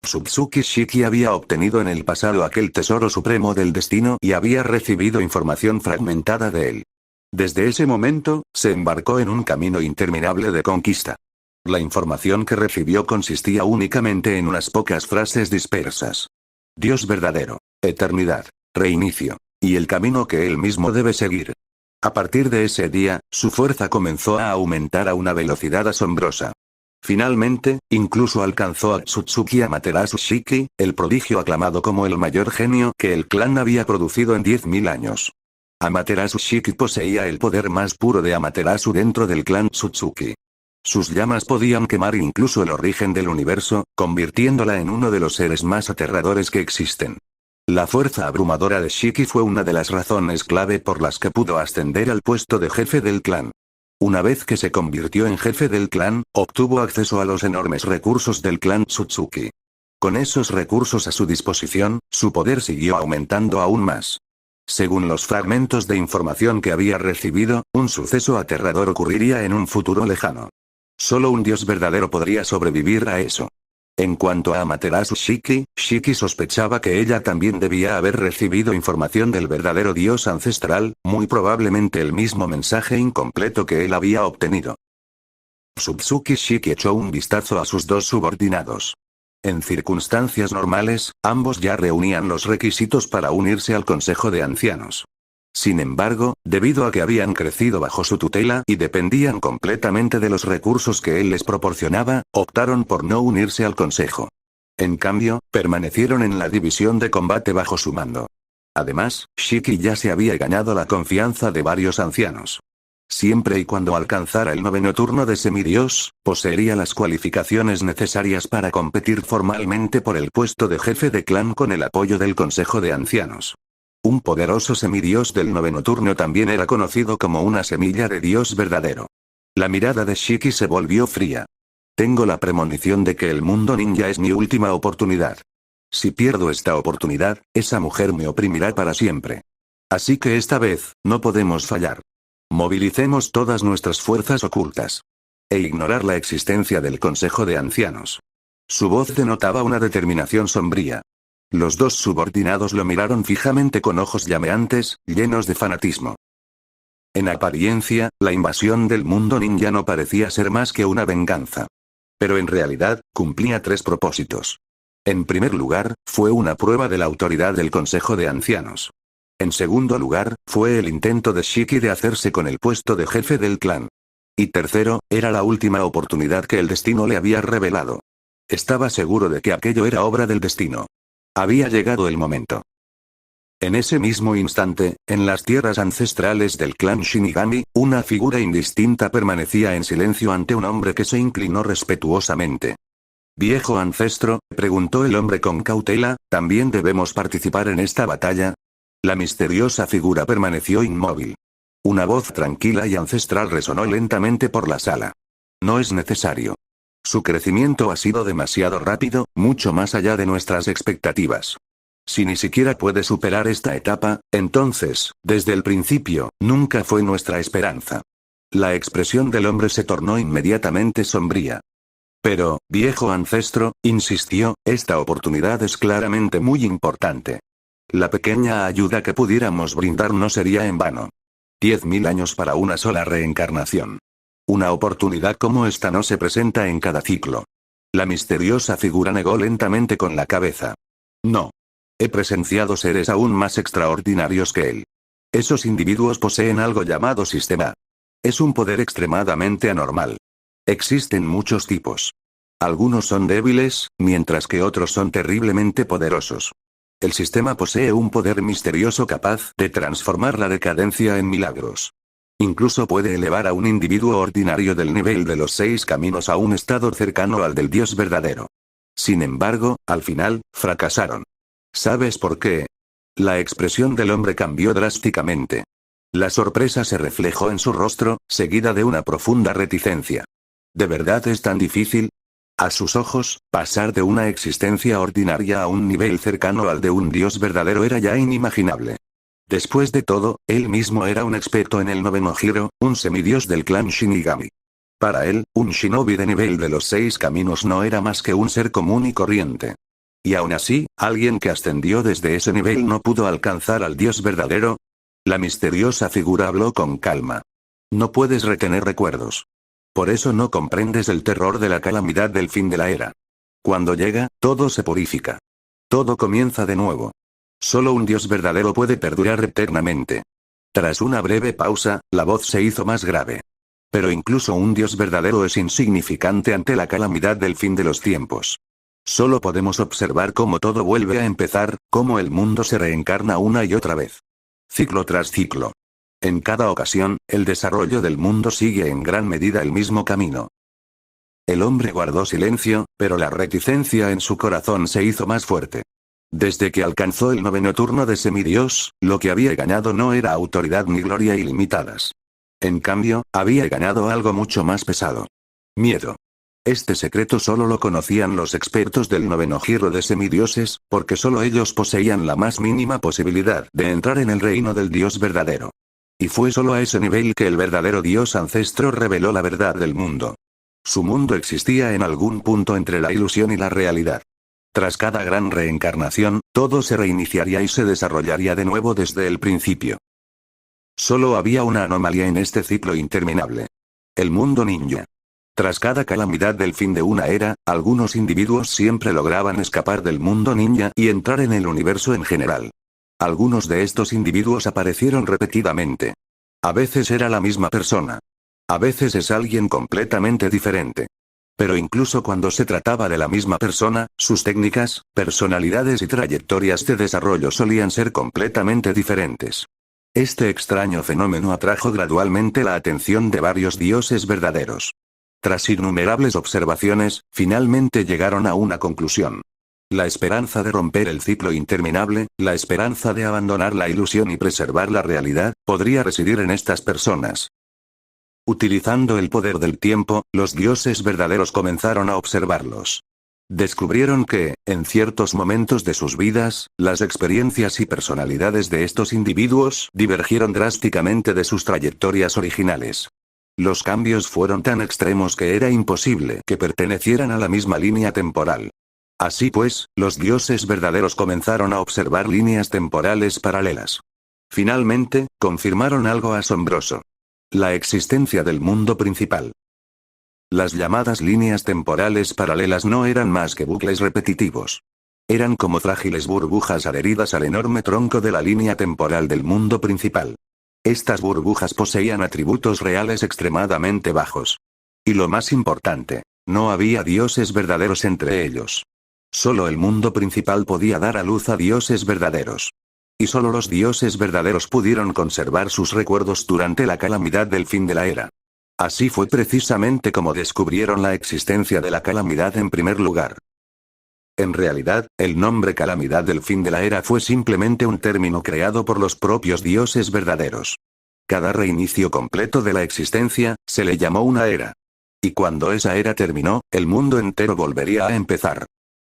Tsutsuki Shiki había obtenido en el pasado aquel tesoro supremo del destino y había recibido información fragmentada de él. Desde ese momento, se embarcó en un camino interminable de conquista. La información que recibió consistía únicamente en unas pocas frases dispersas. Dios verdadero, eternidad, reinicio, y el camino que él mismo debe seguir. A partir de ese día, su fuerza comenzó a aumentar a una velocidad asombrosa. Finalmente, incluso alcanzó a Tsutsuki Amaterasu Shiki, el prodigio aclamado como el mayor genio que el clan había producido en 10.000 años. Amaterasu Shiki poseía el poder más puro de Amaterasu dentro del clan Tsutsuki. Sus llamas podían quemar incluso el origen del universo, convirtiéndola en uno de los seres más aterradores que existen. La fuerza abrumadora de Shiki fue una de las razones clave por las que pudo ascender al puesto de jefe del clan. Una vez que se convirtió en jefe del clan, obtuvo acceso a los enormes recursos del clan Tsutsuki. Con esos recursos a su disposición, su poder siguió aumentando aún más. Según los fragmentos de información que había recibido, un suceso aterrador ocurriría en un futuro lejano. Solo un dios verdadero podría sobrevivir a eso. En cuanto a Amaterasu Shiki, Shiki sospechaba que ella también debía haber recibido información del verdadero dios ancestral, muy probablemente el mismo mensaje incompleto que él había obtenido. Tsutsuki Shiki echó un vistazo a sus dos subordinados. En circunstancias normales, ambos ya reunían los requisitos para unirse al Consejo de Ancianos. Sin embargo, debido a que habían crecido bajo su tutela y dependían completamente de los recursos que él les proporcionaba, optaron por no unirse al consejo. En cambio, permanecieron en la división de combate bajo su mando. Además, Shiki ya se había ganado la confianza de varios ancianos. Siempre y cuando alcanzara el 9º turno de semidios, poseería las cualificaciones necesarias para competir formalmente por el puesto de jefe de clan con el apoyo del Consejo de Ancianos. Un poderoso semidios del 9º turno también era conocido como una semilla de dios verdadero. La mirada de Shiki se volvió fría. Tengo la premonición de que el mundo ninja es mi última oportunidad. Si pierdo esta oportunidad, esa mujer me oprimirá para siempre. Así que esta vez, no podemos fallar. Movilicemos todas nuestras fuerzas ocultas. E ignorar la existencia del Consejo de Ancianos. Su voz denotaba una determinación sombría. Los dos subordinados lo miraron fijamente con ojos llameantes, llenos de fanatismo. En apariencia, la invasión del mundo ninja no parecía ser más que una venganza. Pero en realidad, cumplía 3 propósitos. En primer lugar, fue una prueba de la autoridad del Consejo de Ancianos. En segundo lugar, fue el intento de Shiki de hacerse con el puesto de jefe del clan. Y tercero, era la última oportunidad que el destino le había revelado. Estaba seguro de que aquello era obra del destino. Había llegado el momento. En ese mismo instante, en las tierras ancestrales del clan Shinigami, una figura indistinta permanecía en silencio ante un hombre que se inclinó respetuosamente. «Viejo ancestro», preguntó el hombre con cautela, «¿también debemos participar en esta batalla?». La misteriosa figura permaneció inmóvil. Una voz tranquila y ancestral resonó lentamente por la sala. «No es necesario. Su crecimiento ha sido demasiado rápido, mucho más allá de nuestras expectativas. Si ni siquiera puede superar esta etapa, entonces, desde el principio, nunca fue nuestra esperanza». La expresión del hombre se tornó inmediatamente sombría. «Pero, viejo ancestro», insistió, «esta oportunidad es claramente muy importante. La pequeña ayuda que pudiéramos brindar no sería en vano. 10.000 años para una sola reencarnación. Una oportunidad como esta no se presenta en cada ciclo». La misteriosa figura negó lentamente con la cabeza. «No. He presenciado seres aún más extraordinarios que él. Esos individuos poseen algo llamado sistema. Es un poder extremadamente anormal. Existen muchos tipos. Algunos son débiles, mientras que otros son terriblemente poderosos. El sistema posee un poder misterioso capaz de transformar la decadencia en milagros. Incluso puede elevar a un individuo ordinario del nivel de los 6 caminos a un estado cercano al del Dios verdadero. Sin embargo, al final, fracasaron. ¿Sabes por qué? La expresión del hombre cambió drásticamente. La sorpresa se reflejó en su rostro, seguida de una profunda reticencia. ¿De verdad es tan difícil? A sus ojos, pasar de una existencia ordinaria a un nivel cercano al de un dios verdadero era ya inimaginable. Después de todo, él mismo era un experto en el noveno giro, un semidios del clan Shinigami. Para él, un shinobi de nivel de los 6 caminos no era más que un ser común y corriente. Y aún así, alguien que ascendió desde ese nivel no pudo alcanzar al dios verdadero. La misteriosa figura habló con calma. No puedes retener recuerdos. Por eso no comprendes el terror de la calamidad del fin de la era. Cuando llega, todo se purifica. Todo comienza de nuevo. Solo un dios verdadero puede perdurar eternamente. Tras una breve pausa, la voz se hizo más grave. Pero incluso un dios verdadero es insignificante ante la calamidad del fin de los tiempos. Solo podemos observar cómo todo vuelve a empezar, cómo el mundo se reencarna una y otra vez. Ciclo tras ciclo. En cada ocasión, el desarrollo del mundo sigue en gran medida el mismo camino. El hombre guardó silencio, pero la reticencia en su corazón se hizo más fuerte. Desde que alcanzó el noveno turno de semidios, lo que había ganado no era autoridad ni gloria ilimitadas. En cambio, había ganado algo mucho más pesado. Miedo. Este secreto solo lo conocían los expertos del noveno giro de semidioses, porque solo ellos poseían la más mínima posibilidad de entrar en el reino del dios verdadero. Y fue solo a ese nivel que el verdadero dios ancestro reveló la verdad del mundo. Su mundo existía en algún punto entre la ilusión y la realidad. Tras cada gran reencarnación, todo se reiniciaría y se desarrollaría de nuevo desde el principio. Solo había una anomalía en este ciclo interminable. El mundo ninja. Tras cada calamidad del fin de una era, algunos individuos siempre lograban escapar del mundo ninja y entrar en el universo en general. Algunos de estos individuos aparecieron repetidamente. A veces era la misma persona. A veces es alguien completamente diferente. Pero incluso cuando se trataba de la misma persona, sus técnicas, personalidades y trayectorias de desarrollo solían ser completamente diferentes. Este extraño fenómeno atrajo gradualmente la atención de varios dioses verdaderos. Tras innumerables observaciones, finalmente llegaron a una conclusión. La esperanza de romper el ciclo interminable, la esperanza de abandonar la ilusión y preservar la realidad, podría residir en estas personas. Utilizando el poder del tiempo, los dioses verdaderos comenzaron a observarlos. Descubrieron que, en ciertos momentos de sus vidas, las experiencias y personalidades de estos individuos divergieron drásticamente de sus trayectorias originales. Los cambios fueron tan extremos que era imposible que pertenecieran a la misma línea temporal. Así pues, los dioses verdaderos comenzaron a observar líneas temporales paralelas. Finalmente, confirmaron algo asombroso. La existencia del mundo principal. Las llamadas líneas temporales paralelas no eran más que bucles repetitivos. Eran como frágiles burbujas adheridas al enorme tronco de la línea temporal del mundo principal. Estas burbujas poseían atributos reales extremadamente bajos. Y lo más importante, no había dioses verdaderos entre ellos. Solo el mundo principal podía dar a luz a dioses verdaderos. Y solo los dioses verdaderos pudieron conservar sus recuerdos durante la calamidad del fin de la era. Así fue precisamente como descubrieron la existencia de la calamidad en primer lugar. En realidad, el nombre calamidad del fin de la era fue simplemente un término creado por los propios dioses verdaderos. Cada reinicio completo de la existencia, se le llamó una era. Y cuando esa era terminó, el mundo entero volvería a empezar.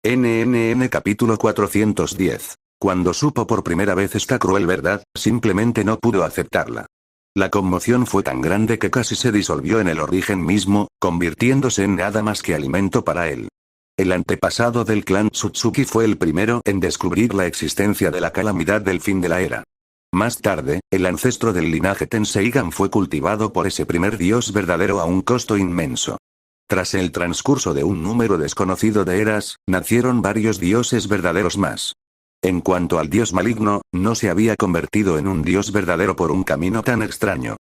NNN capítulo 410. Cuando supo por primera vez esta cruel verdad, simplemente no pudo aceptarla. La conmoción fue tan grande que casi se disolvió en el origen mismo, convirtiéndose en nada más que alimento para él. El antepasado del clan Tsutsuki fue el primero en descubrir la existencia de la calamidad del fin de la era. Más tarde, el ancestro del linaje Tenseigan fue cultivado por ese primer dios verdadero a un costo inmenso. Tras el transcurso de un número desconocido de eras, nacieron varios dioses verdaderos más. En cuanto al dios maligno, no se había convertido en un dios verdadero por un camino tan extraño.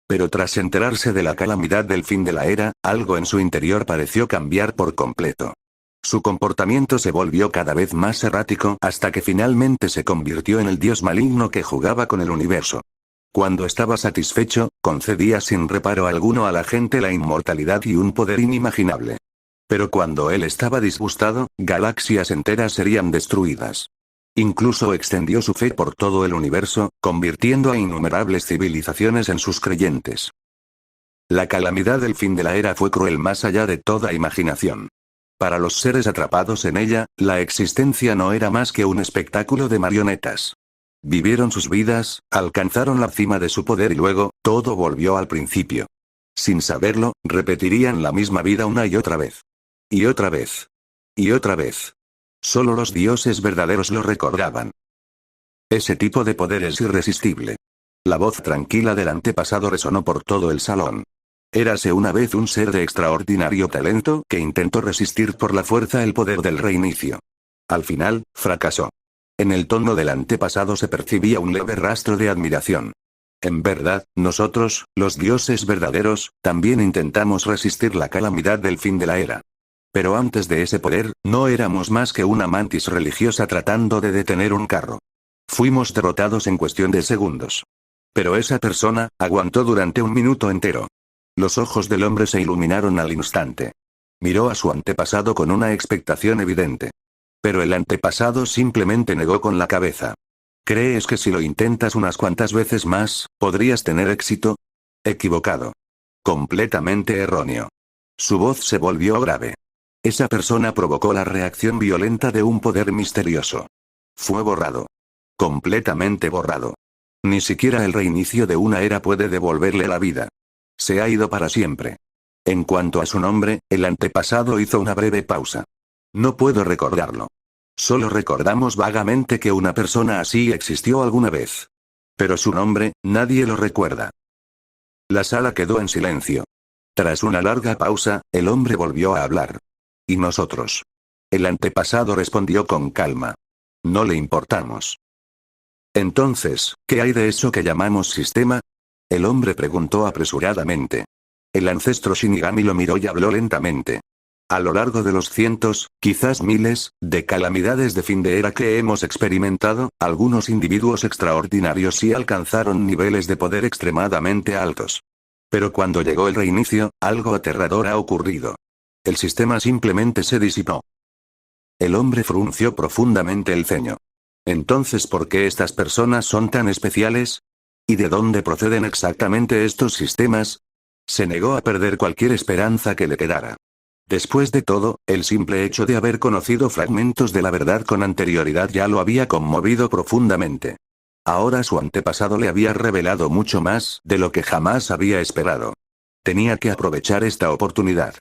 Pero tras enterarse de la calamidad del fin de la era, algo en su interior pareció cambiar por completo. Su comportamiento se volvió cada vez más errático hasta que finalmente se convirtió en el dios maligno que jugaba con el universo. Cuando estaba satisfecho, concedía sin reparo alguno a la gente la inmortalidad y un poder inimaginable. Pero cuando él estaba disgustado, galaxias enteras serían destruidas. Incluso extendió su fe por todo el universo, convirtiendo a innumerables civilizaciones en sus creyentes. La calamidad del fin de la era fue cruel más allá de toda imaginación. Para los seres atrapados en ella, la existencia no era más que un espectáculo de marionetas. Vivieron sus vidas, alcanzaron la cima de su poder y luego, todo volvió al principio. Sin saberlo, repetirían la misma vida una y otra vez. Y otra vez. Y otra vez. Solo los dioses verdaderos lo recordaban. Ese tipo de poder es irresistible. La voz tranquila del antepasado resonó por todo el salón. Érase una vez un ser de extraordinario talento que intentó resistir por la fuerza el poder del reinicio. Al final, fracasó. En el tono del antepasado se percibía un leve rastro de admiración. En verdad, nosotros, los dioses verdaderos, también intentamos resistir la calamidad del fin de la era. Pero antes de ese poder, no éramos más que una mantis religiosa tratando de detener un carro. Fuimos derrotados en cuestión de segundos. Pero esa persona, aguantó durante un minuto entero. Los ojos del hombre se iluminaron al instante. Miró a su antepasado con una expectación evidente. Pero el antepasado simplemente negó con la cabeza. ¿Crees que si lo intentas unas cuantas veces más, podrías tener éxito? Equivocado. Completamente erróneo. Su voz se volvió grave. Esa persona provocó la reacción violenta de un poder misterioso. Fue borrado. Completamente borrado. Ni siquiera el reinicio de una era puede devolverle la vida. Se ha ido para siempre. En cuanto a su nombre, el antepasado hizo una breve pausa. No puedo recordarlo. Solo recordamos vagamente que una persona así existió alguna vez. Pero su nombre, nadie lo recuerda. La sala quedó en silencio. Tras una larga pausa, el hombre volvió a hablar. ¿Y nosotros? El antepasado respondió con calma. No le importamos. Entonces, ¿qué hay de eso que llamamos sistema? El hombre preguntó apresuradamente. El ancestro Shinigami lo miró y habló lentamente. A lo largo de los cientos, quizás miles, de calamidades de fin de era que hemos experimentado, algunos individuos extraordinarios sí alcanzaron niveles de poder extremadamente altos. Pero cuando llegó el reinicio, algo aterrador ha ocurrido. El sistema simplemente se disipó. El hombre frunció profundamente el ceño. Entonces, ¿por qué estas personas son tan especiales? ¿Y de dónde proceden exactamente estos sistemas? Se negó a perder cualquier esperanza que le quedara. Después de todo, el simple hecho de haber conocido fragmentos de la verdad con anterioridad ya lo había conmovido profundamente. Ahora su antepasado le había revelado mucho más de lo que jamás había esperado. Tenía que aprovechar esta oportunidad.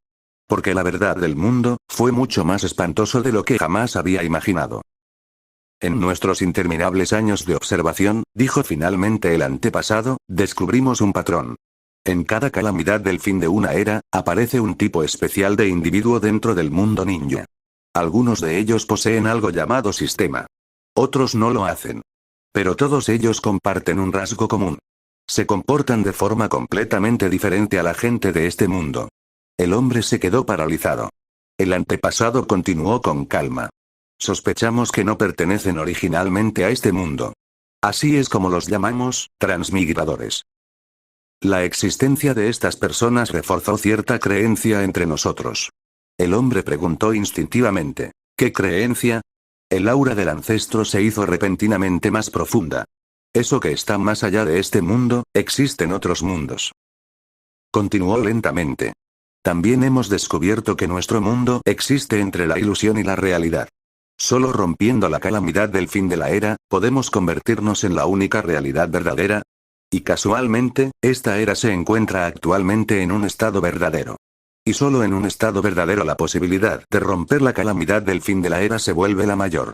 Porque la verdad del mundo, fue mucho más espantoso de lo que jamás había imaginado. En nuestros interminables años de observación, dijo finalmente el antepasado, descubrimos un patrón. En cada calamidad del fin de una era, aparece un tipo especial de individuo dentro del mundo ninja. Algunos de ellos poseen algo llamado sistema. Otros no lo hacen. Pero todos ellos comparten un rasgo común. Se comportan de forma completamente diferente a la gente de este mundo. El hombre se quedó paralizado. El antepasado continuó con calma. Sospechamos que no pertenecen originalmente a este mundo. Así es como los llamamos, transmigradores. La existencia de estas personas reforzó cierta creencia entre nosotros. El hombre preguntó instintivamente, ¿qué creencia? El aura del ancestro se hizo repentinamente más profunda. Eso que está más allá de este mundo, existen otros mundos. Continuó lentamente. También hemos descubierto que nuestro mundo existe entre la ilusión y la realidad. Solo rompiendo la calamidad del fin de la era, podemos convertirnos en la única realidad verdadera. Y casualmente, esta era se encuentra actualmente en un estado verdadero. Y solo en un estado verdadero la posibilidad de romper la calamidad del fin de la era se vuelve la mayor.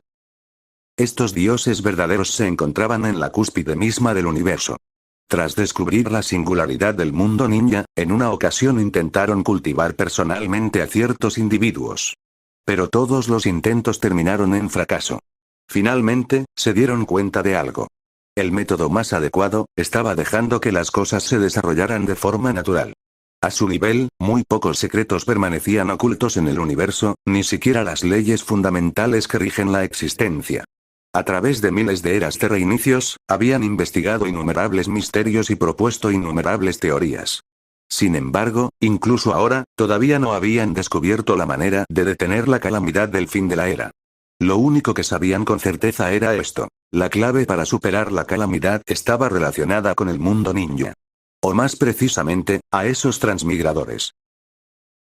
Estos dioses verdaderos se encontraban en la cúspide misma del universo. Tras descubrir la singularidad del mundo ninja, en una ocasión intentaron cultivar personalmente a ciertos individuos. Pero todos los intentos terminaron en fracaso. Finalmente, se dieron cuenta de algo. El método más adecuado, estaba dejando que las cosas se desarrollaran de forma natural. A su nivel, muy pocos secretos permanecían ocultos en el universo, ni siquiera las leyes fundamentales que rigen la existencia. A través de miles de eras de reinicios, habían investigado innumerables misterios y propuesto innumerables teorías. Sin embargo, incluso ahora, todavía no habían descubierto la manera de detener la calamidad del fin de la era. Lo único que sabían con certeza era esto: la clave para superar la calamidad estaba relacionada con el mundo ninja. O más precisamente, a esos transmigradores.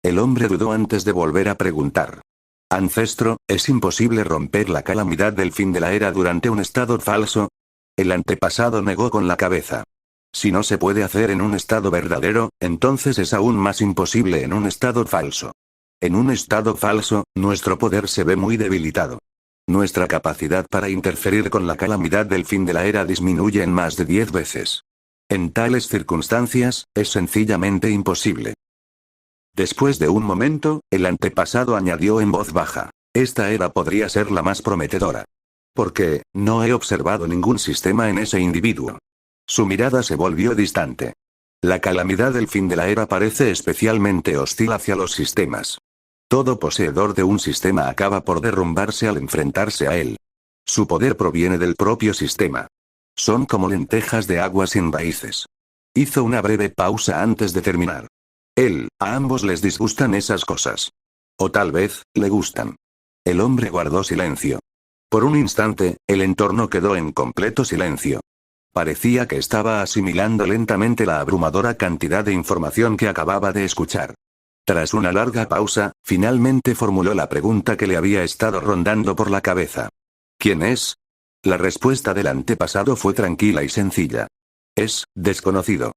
El hombre dudó antes de volver a preguntar. Ancestro, ¿es imposible romper la calamidad del fin de la era durante un estado falso? El antepasado negó con la cabeza. Si no se puede hacer en un estado verdadero, entonces es aún más imposible en un estado falso. En un estado falso, nuestro poder se ve muy debilitado. Nuestra capacidad para interferir con la calamidad del fin de la era disminuye en más de 10 veces. En tales circunstancias, es sencillamente imposible. Después de un momento, el antepasado añadió en voz baja: esta era podría ser la más prometedora. Porque, no he observado ningún sistema en ese individuo. Su mirada se volvió distante. La calamidad del fin de la era parece especialmente hostil hacia los sistemas. Todo poseedor de un sistema acaba por derrumbarse al enfrentarse a él. Su poder proviene del propio sistema. Son como lentejas de agua sin raíces. Hizo una breve pausa antes de terminar. A ambos les disgustan esas cosas. O tal vez, le gustan. El hombre guardó silencio. Por un instante, el entorno quedó en completo silencio. Parecía que estaba asimilando lentamente la abrumadora cantidad de información que acababa de escuchar. Tras una larga pausa, finalmente formuló la pregunta que le había estado rondando por la cabeza. ¿Quién es? La respuesta del antepasado fue tranquila y sencilla. Es desconocido.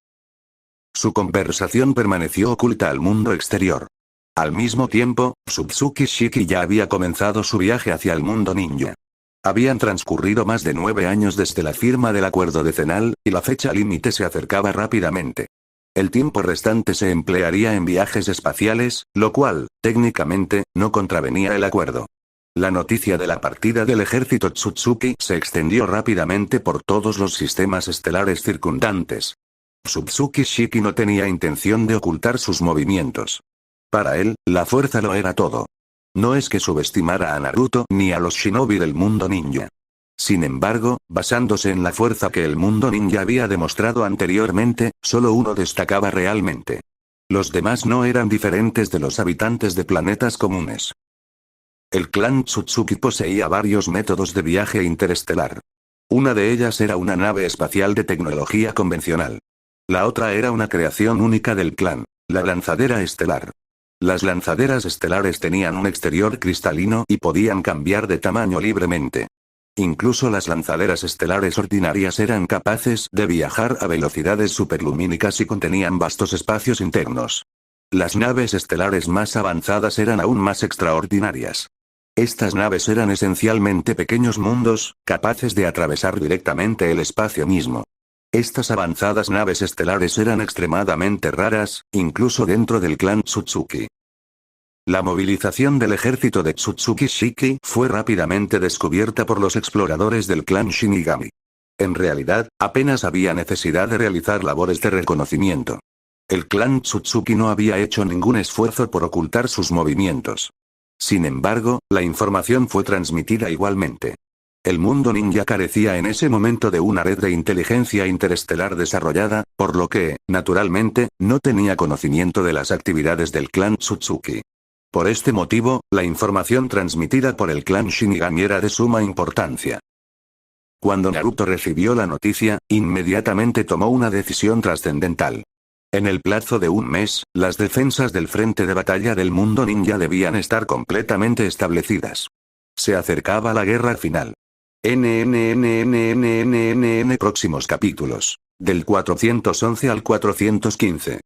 Su conversación permaneció oculta al mundo exterior. Al mismo tiempo, Tsutsuki Shiki ya había comenzado su viaje hacia el mundo ninja. Habían transcurrido más de 9 años desde la firma del acuerdo decenal, y la fecha límite se acercaba rápidamente. El tiempo restante se emplearía en viajes espaciales, lo cual, técnicamente, no contravenía el acuerdo. La noticia de la partida del ejército Tsutsuki se extendió rápidamente por todos los sistemas estelares circundantes. Tsutsuki Shiki no tenía intención de ocultar sus movimientos. Para él, la fuerza lo era todo. No es que subestimara a Naruto ni a los shinobi del mundo ninja. Sin embargo, basándose en la fuerza que el mundo ninja había demostrado anteriormente, solo uno destacaba realmente. Los demás no eran diferentes de los habitantes de planetas comunes. El clan Tsutsuki poseía varios métodos de viaje interestelar. Una de ellas era una nave espacial de tecnología convencional. La otra era una creación única del clan, la lanzadera estelar. Las lanzaderas estelares tenían un exterior cristalino y podían cambiar de tamaño libremente. Incluso las lanzaderas estelares ordinarias eran capaces de viajar a velocidades superlumínicas y contenían vastos espacios internos. Las naves estelares más avanzadas eran aún más extraordinarias. Estas naves eran esencialmente pequeños mundos, capaces de atravesar directamente el espacio mismo. Estas avanzadas naves estelares eran extremadamente raras, incluso dentro del clan Tsutsuki. La movilización del ejército de Tsutsuki Shiki fue rápidamente descubierta por los exploradores del clan Shinigami. En realidad, apenas había necesidad de realizar labores de reconocimiento. El clan Tsutsuki no había hecho ningún esfuerzo por ocultar sus movimientos. Sin embargo, la información fue transmitida igualmente. El mundo ninja carecía en ese momento de una red de inteligencia interestelar desarrollada, por lo que, naturalmente, no tenía conocimiento de las actividades del clan Tsutsuki. Por este motivo, la información transmitida por el clan Shinigami era de suma importancia. Cuando Naruto recibió la noticia, inmediatamente tomó una decisión trascendental. En el plazo de un mes, las defensas del frente de batalla del mundo ninja debían estar completamente establecidas. Se acercaba la guerra final. Próximos capítulos. Del 411 al 415.